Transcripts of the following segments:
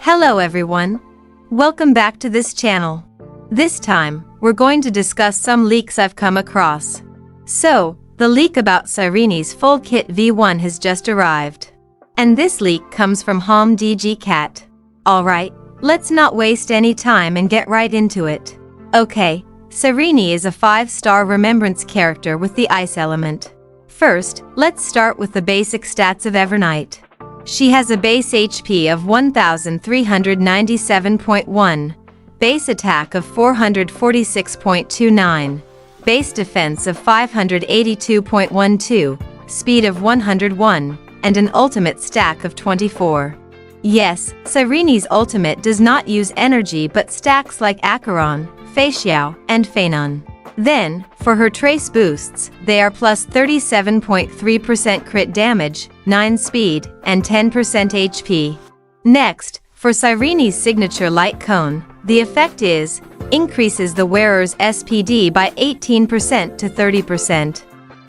Hello everyone. Welcome back to this channel. This time, we're going to discuss some leaks I've come across. So, the leak about Cyrene's full kit V1 has just arrived. And this leak comes from HomDG Alright, let's not waste any time and get right into it. Okay, Cyrene is a 5-star remembrance character with the ice element. First, let's start with the basic stats of Evernight. She has a base HP of 1397.1, base attack of 446.29, base defense of 582.12, speed of 101, and an ultimate stack of 24. Yes, Cyrene's ultimate does not use energy but stacks like Acheron, Feixiao, and Feinon. Then, for her trace boosts, they are plus 37.3% crit damage, 9 speed, and 10% HP. Next, for Cyrene's signature light cone, the effect is, increases the wearer's SPD by 18% to 30%.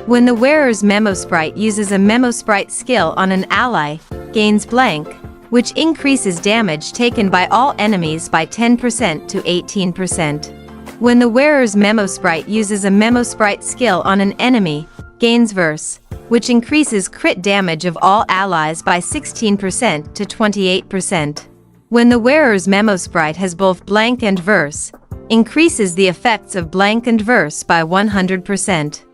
When the wearer's Memo sprite uses a Memo sprite skill on an ally, gains blank, which increases damage taken by all enemies by 10% to 18%. When the wearer's Memo sprite uses a Memo sprite skill on an enemy, gains verse, which increases crit damage of all allies by 16% to 28%. When the wearer's Memo sprite has both blank and verse, increases the effects of blank and verse by 100%.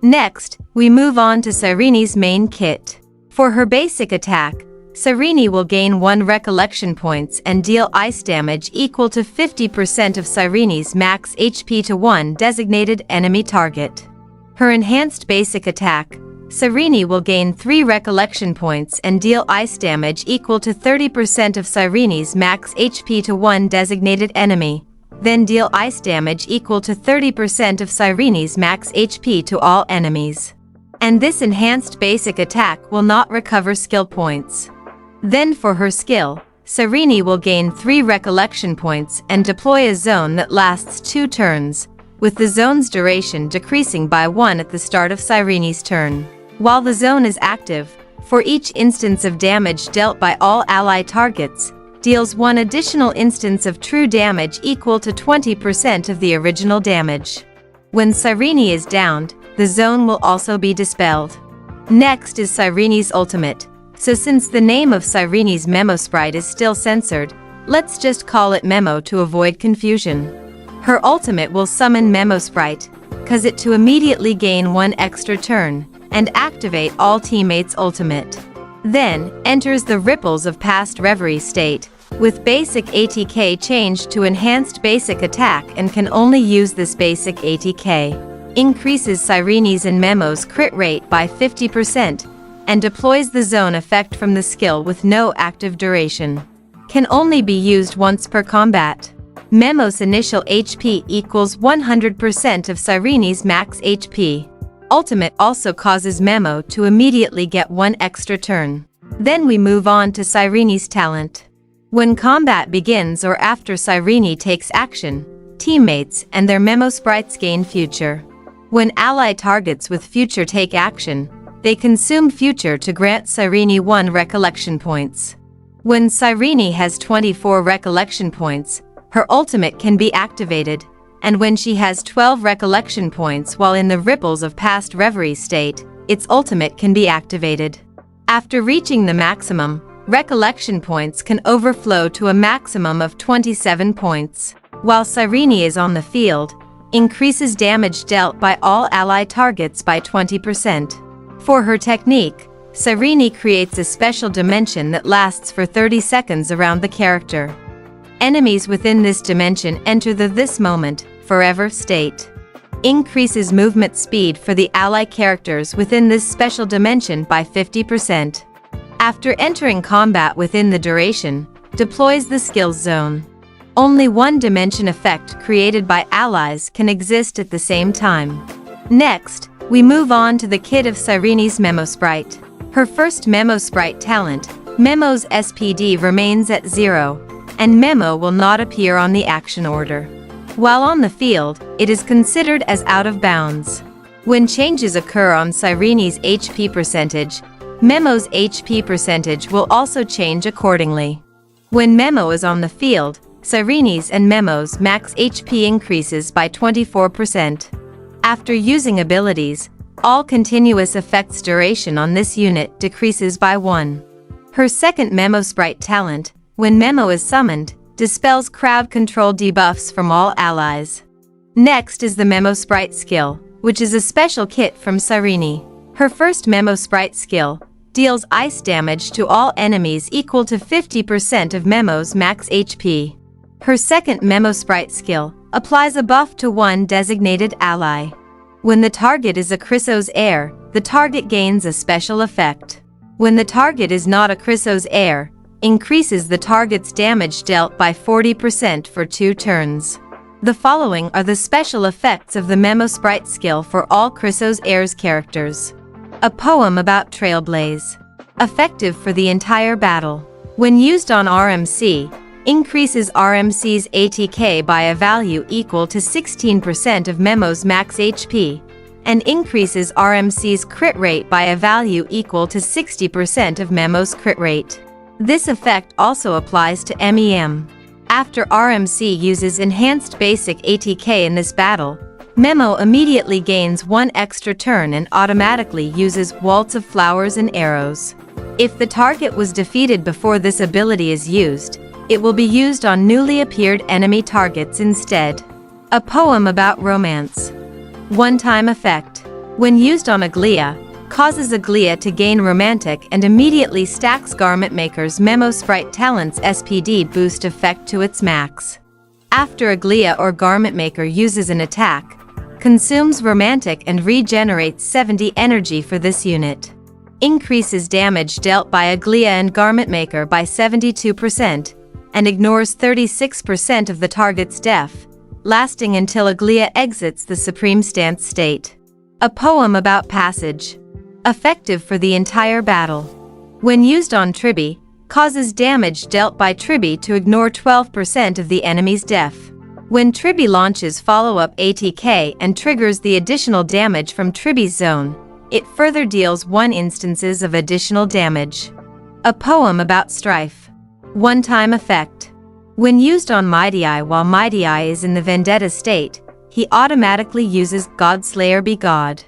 Next, we move on to Cyrene's main kit. For her basic attack, Cyrene will gain 1 recollection points and deal ice damage equal to 50% of Cyrene's max HP to 1 designated enemy target. Her enhanced basic attack, Cyrene will gain 3 recollection points and deal ice damage equal to 30% of Cyrene's max HP to 1 designated enemy, then deal ice damage equal to 30% of Cyrene's max HP to all enemies. And this enhanced basic attack will not recover skill points. Then for her skill, Cyrene will gain 3 recollection points and deploy a zone that lasts 2 turns, with the zone's duration decreasing by 1 at the start of Cyrene's turn. While the zone is active, for each instance of damage dealt by all ally targets, deals 1 additional instance of true damage equal to 20% of the original damage. When Cyrene is downed, the zone will also be dispelled. Next is Cyrene's ultimate. So since the name of Cyrene's Memo sprite is still censored, let's just call it Memo to avoid confusion. Her ultimate will summon Memo sprite, cause it to immediately gain 1 extra turn, and activate all teammates' ultimate. Then, enters the ripples of past reverie state, with basic ATK changed to enhanced basic attack and can only use this basic ATK. Increases Cyrene's and Memo's crit rate by 50%, and deploys the zone effect from the skill with no active duration. Can only be used once per combat. Memo's initial HP equals 100% of Cyrene's max HP. Ultimate also causes Memo to immediately get 1 extra turn. Then we move on to Cyrene's talent. When combat begins or after Cyrene takes action, teammates and their Memo sprites gain future. When ally targets with future take action, they consume future to grant Cyrene 1 recollection points. When Cyrene has 24 recollection points, her ultimate can be activated, and when she has 12 recollection points while in the ripples of past reverie state, its ultimate can be activated. After reaching the maximum, recollection points can overflow to a maximum of 27 points. While Cyrene is on the field, increases damage dealt by all ally targets by 20%. For her technique, Cyrene creates a special dimension that lasts for 30 seconds around the character. Enemies within this dimension enter the this moment, forever state. Increases movement speed for the ally characters within this special dimension by 50%. After entering combat within the duration, deploys the skills zone. Only 1 dimension effect created by allies can exist at the same time. Next, we move on to the kit of Cyrene's Memo sprite. Her first Memo sprite talent, Memo's SPD remains at 0, and Memo will not appear on the action order. While on the field, it is considered as out of bounds. When changes occur on Cyrene's HP percentage, Memo's HP percentage will also change accordingly. When Memo is on the field, Cyrene's and Memo's max HP increases by 24%. After using abilities, all continuous effects duration on this unit decreases by 1. Her second Memo sprite talent, when Memo is summoned, dispels crowd control debuffs from all allies. Next is the Memo sprite skill, which is a special kit from Cyrene. Her first Memo sprite skill deals ice damage to all enemies equal to 50% of Memo's max HP. Her second Memo sprite skill applies a buff to one designated ally. When the target is a Chrysos heir, the target gains a special effect. When the target is not a Chrysos heir, increases the target's damage dealt by 40% for 2 turns. The following are the special effects of the Memo sprite skill for all Chrysos heirs characters. A poem about Trailblaze. Effective for the entire battle. When used on RMC, increases RMC's ATK by a value equal to 16% of Memo's max HP, and increases RMC's crit rate by a value equal to 60% of Memo's crit rate. This effect also applies to MEM. After RMC uses enhanced basic ATK in this battle, Memo immediately gains 1 extra turn and automatically uses Waltz of Flowers and Arrows. If the target was defeated before this ability is used, it will be used on newly appeared enemy targets instead. A poem about romance. One-time effect. When used on Aglia, causes Aglia to gain romantic and immediately stacks Garment Maker's Memo sprite talent's SPD boost effect to its max. After Aglia or Garment Maker uses an attack, consumes romantic and regenerates 70 energy for this unit. Increases damage dealt by Aglia and Garment Maker by 72%, and ignores 36% of the target's def, lasting until Aglia exits the Supreme Stance state. A poem about passage. Effective for the entire battle. When used on Tribi, causes damage dealt by Tribi to ignore 12% of the enemy's def. When Tribi launches follow-up ATK and triggers the additional damage from Tribi's zone, it further deals 1 instances of additional damage. A poem about strife. One-time effect. When used on Mighty Eye while Mighty Eye is in the Vendetta state, he automatically uses Godslayer Be God.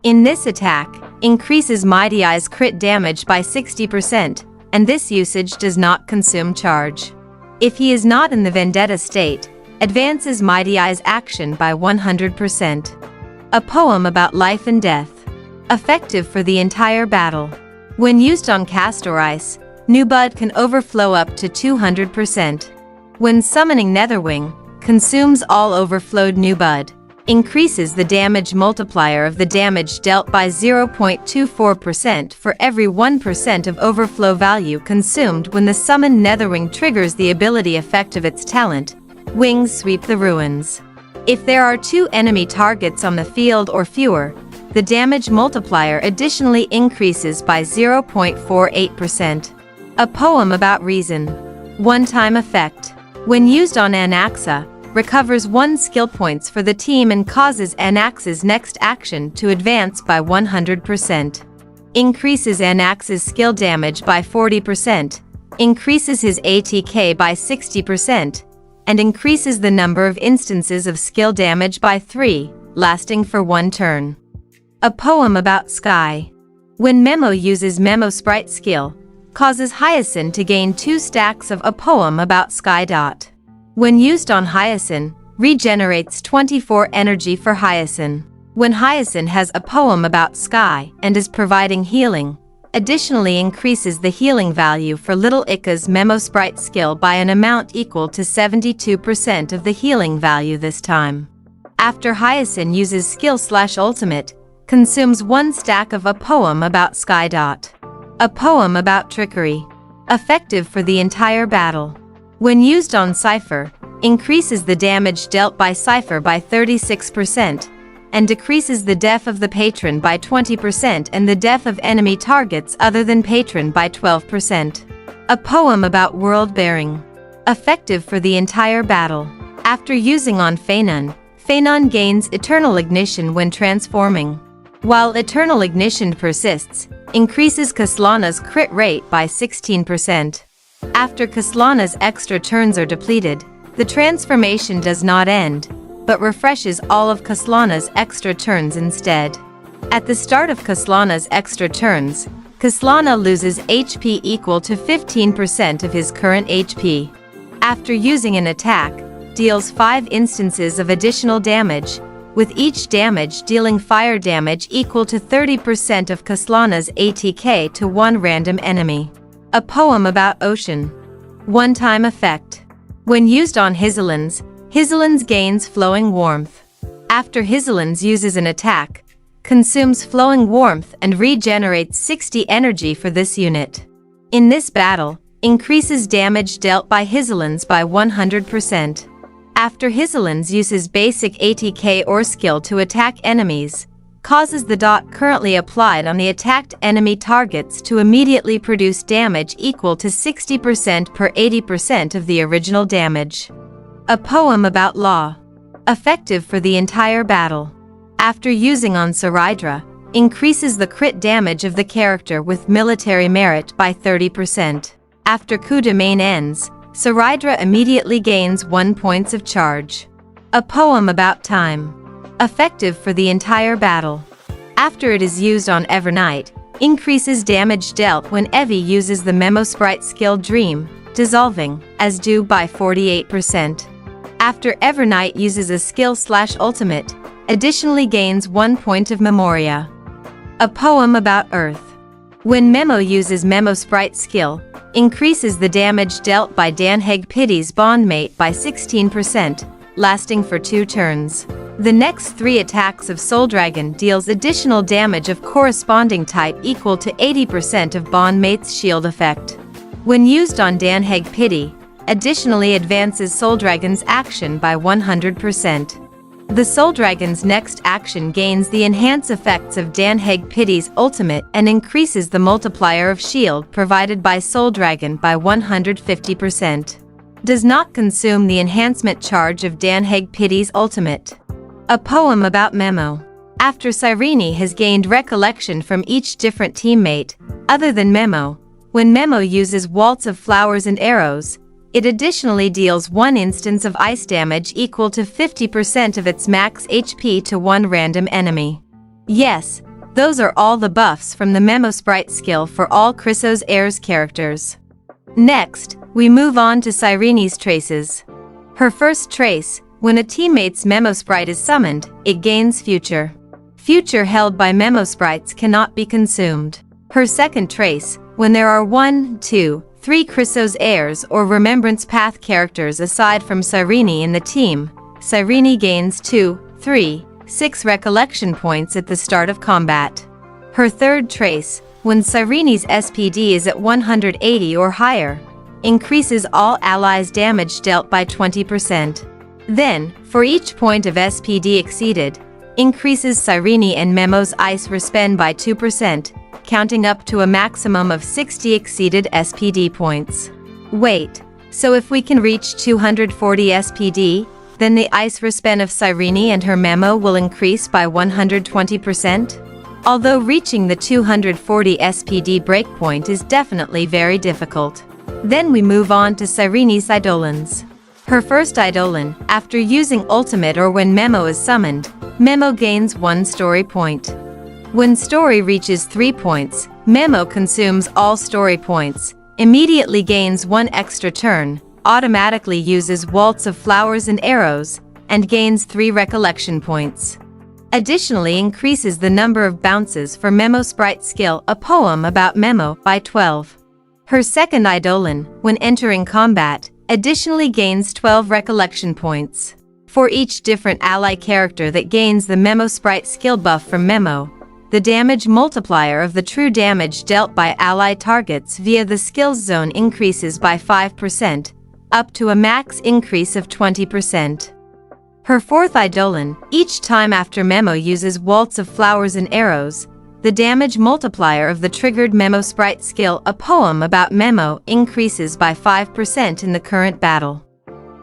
In this attack, increases Mighty Eye's crit damage by 60%, and this usage does not consume charge. If he is not in the Vendetta state, advances Mighty Eye's action by 100%. A poem about life and death. Effective for the entire battle. When used on Castor Ice, New Bud can overflow up to 200%. When summoning Netherwing, consumes all overflowed New Bud. Increases the damage multiplier of the damage dealt by 0.24% for every 1% of overflow value consumed when the summoned Netherwing triggers the ability effect of its talent, Wings Sweep the Ruins. If there are 2 enemy targets on the field or fewer, the damage multiplier additionally increases by 0.48%. A poem about reason. One-time effect. When used on Anaxa, recovers 1 skill points for the team and causes Anax's next action to advance by 100%. Increases Anax's skill damage by 40%, increases his ATK by 60%, and increases the number of instances of skill damage by 3, lasting for 1 turn. A poem about Sky. When Memo uses Memo sprite skill, causes Hyacinth to gain 2 stacks of a poem about Sky. When used on Hyacinth, regenerates 24 energy for Hyacinth. When Hyacinth has a poem about Sky and is providing healing, additionally increases the healing value for Little Ikka's Memo sprite skill by an amount equal to 72% of the healing value this time. After Hyacinth uses skill/ultimate, consumes 1 stack of a poem about Sky. A poem about trickery. Effective for the entire battle. When used on Cypher, increases the damage dealt by Cypher by 36%, and decreases the def of the patron by 20% and the def of enemy targets other than patron by 12%. A poem about world bearing. Effective for the entire battle. After using on Feinon, Feinon gains Eternal Ignition when transforming. While Eternal Ignition persists, increases Kaslana's crit rate by 16%. After Kaslana's extra turns are depleted, the transformation does not end, but refreshes all of Kaslana's extra turns instead. At the start of Kaslana's extra turns, Kaslana loses HP equal to 15% of his current HP. After using an attack, deals 5 instances of additional damage, with each damage dealing fire damage equal to 30% of Kaslana's ATK to one random enemy. A poem about ocean. One-time effect. When used on Hizelins gains flowing warmth. After Hizelins uses an attack, consumes flowing warmth and regenerates 60 energy for this unit. In this battle, increases damage dealt by Hizelins by 100%. After Hizelins uses basic ATK or skill to attack enemies, causes the dot currently applied on the attacked enemy targets to immediately produce damage equal to 60% per 80% of the original damage. A poem about law. Effective for the entire battle. After using on cerydra, increases the crit damage of the character with military merit by 30%. After coup de main ends, cerydra immediately gains 1 point of charge. A poem about time. Effective for the entire battle. After it is used on Evernight, increases damage dealt when Evie uses the Memo sprite skill Dream, dissolving, as due by 48%. After Evernight uses a skill/ultimate, additionally gains 1 point of memoria. A poem about Earth. When Memo uses Memo sprite skill, increases the damage dealt by danheng Pity's bondmate by 16%, lasting for 2 turns. The next 3 attacks of Soul Dragon deals additional damage of corresponding type equal to 80% of bondmate's shield effect. When used on danheng Pity, additionally advances Soul Dragon's action by 100%. The Soul Dragon's next action gains the enhance effects of danheng Pity's ultimate and increases the multiplier of shield provided by Soul Dragon by 150%. Does not consume the enhancement charge of danheng Pity's ultimate. A poem about Memo. After Cyrene has gained recollection from each different teammate, other than Memo, when Memo uses Waltz of Flowers and Arrows, it additionally deals 1 instance of ice damage equal to 50% of its max HP to one random enemy. Yes, those are all the buffs from the Memo sprite skill for all Chrysos Heirs characters. Next, we move on to Cyrene's traces. Her first trace, when a teammate's Memo sprite is summoned, it gains Future. Future held by Memo sprites cannot be consumed. Her second trace, when there are 1, 2, 3 Chrysos Heirs or Remembrance Path characters aside from Cyrene in the team, Cyrene gains 2, 3, 6 recollection points at the start of combat. Her third trace, when Cyrene's SPD is at 180 or higher, increases all allies' damage dealt by 20%. Then, for each point of SPD exceeded, increases Cyrene and Memo's ice respen by 2%, counting up to a maximum of 60 exceeded SPD points. Wait, so if we can reach 240 SPD, then the ice respen of Cyrene and her Memo will increase by 120%? Although reaching the 240 SPD breakpoint is definitely very difficult. Then we move on to Cyrene's Eidolons. Her first Eidolon, after using ultimate or when Memo is summoned, Memo gains 1 story point. When story reaches 3 points, Memo consumes all story points, immediately gains 1 extra turn, automatically uses Waltz of Flowers and Arrows, and gains 3 recollection points. Additionally increases the number of bounces for Memo sprite skill A Poem About Memo by 12. Her second Eidolon, when entering combat, additionally gains 12 recollection points. For each different ally character that gains the Memo sprite skill buff from Memo, the damage multiplier of the true damage dealt by ally targets via the skills zone increases by 5%, up to a max increase of 20%. Her fourth Eidolon, each time after Memo uses Waltz of Flowers and Arrows, the damage multiplier of the triggered Memo sprite skill A Poem About Memo increases by 5% in the current battle.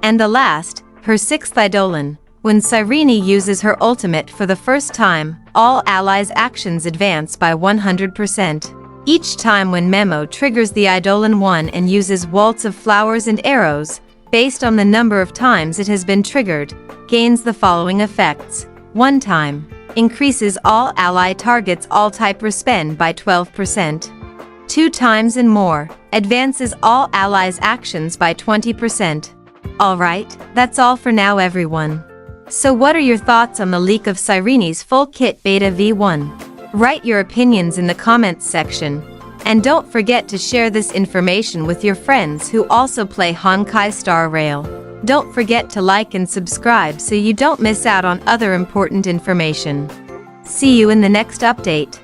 And the last, her sixth Eidolon, when Cyrene uses her ultimate for the first time, all allies' actions advance by 100%. Each time when Memo triggers the Eidolon 1 and uses waltz of flowers and arrows, based on the number of times it has been triggered, gains the following effects. 1 time. Increases all ally targets all-type respen by 12%. 2 times and more. Advances all allies' actions by 20%. Alright, that's all for now everyone. So what are your thoughts on the leak of Cyrene's full kit Beta V1? Write your opinions in the comments section. And don't forget to share this information with your friends who also play Honkai Star Rail. Don't forget to like and subscribe so you don't miss out on other important information. See you in the next update.